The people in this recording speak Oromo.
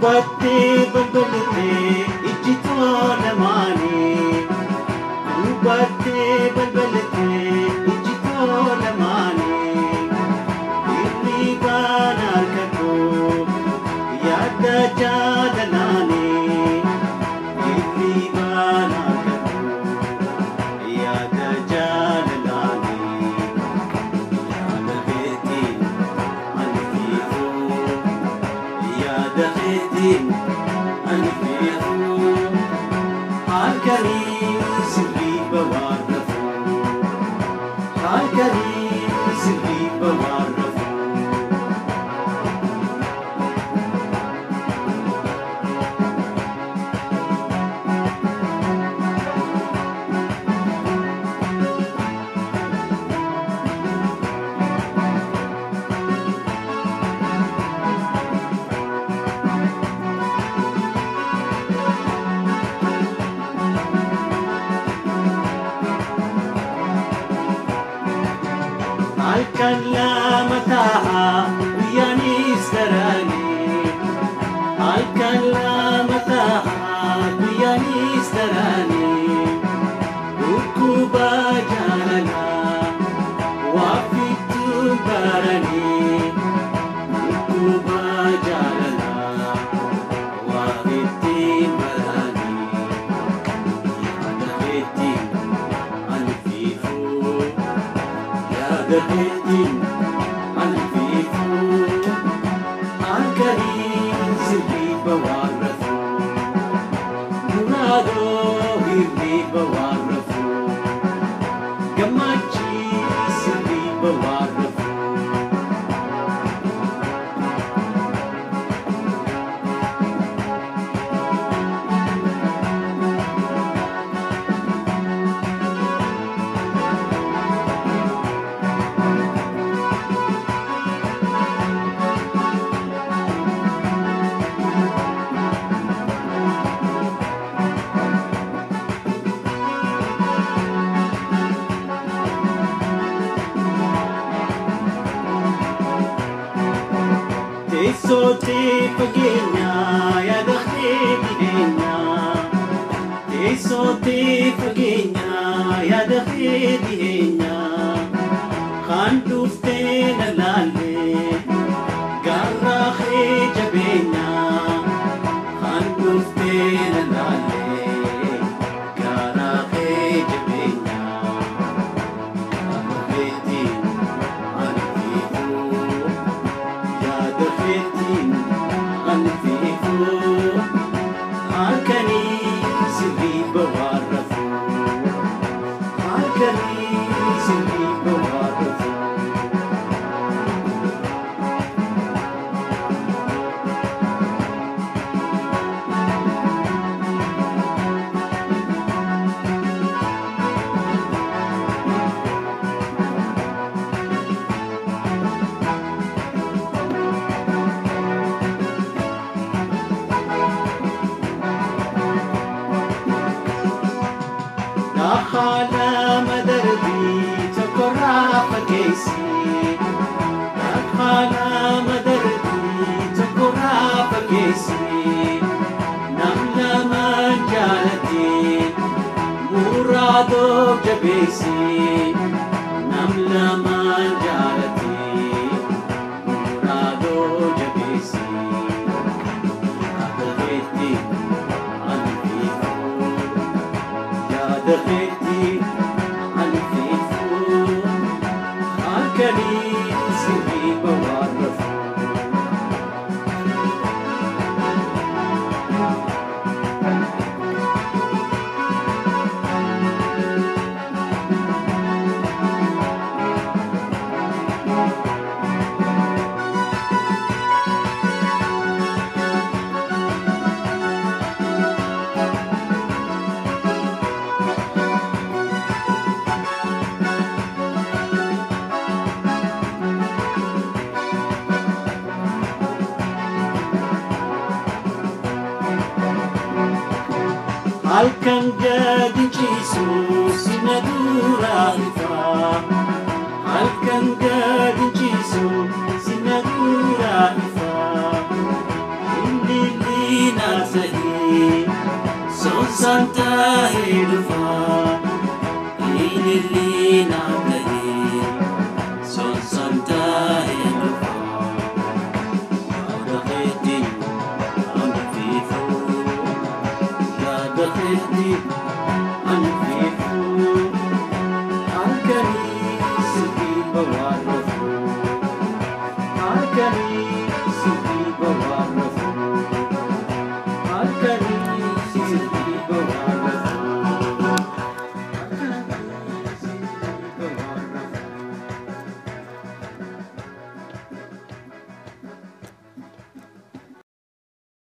Ubate balbalte ijjito lamaanii. Ubate balbalte ijjito lamaanii. Irribaan harkatoo yaada jaalalaanii. Irribaan harkatoo yaada jaalalaanii. Yaada keetiin ani fiiguu yaada keetiin ani fiiguu halkanii sirriiba waan rafuu halkanii sirriiba waan rafuu. Alkalla mataa guyaanis daraanii. Alkalla mataa guyaanis daraanii. Dhukkuba jaalalaa waa fiduu baranii. Dhukkuba jaalalaa waa fiduu baranii. Yaada keetiin ani fiiguu yaada keetiin ani fiiguu halkanii sirriiba waan rafuu muraadoo hirriiba waan rafuu gammachii sirriiba waan rafuu. Teessootti fageenyaa yaada kee dhiheenyaa. Teessootti fageenyaa yaada kee dhiheenyaa. Kan dhuftee na laalle gaarraa kee jabeenyaa. Kan dhuftee na laalle gaarraa kee jabeenyaa. Yaada keetiin ani fiiguu yaada keetiin ani fiiguu halkanii sirriiba waan rafuu halkanii sirriiba waan rafuu. Nakhala madarbii tokko raafa keessi. Nakhala madarbii tokko raafa keessi. Nam lamaan jaalatee muraadoo jabeessi. Nam lamaan jaalatee muraadoo jabeessi. Yaada keetiin ani fiiguu yaada keetiin ani fiiguu halkanii sirriiba waan rafuu. Halkan gadi ciisu sina dura ifa. Halkan gadi ciisu sina dura ifa. Indili waan ta'ee dhufaa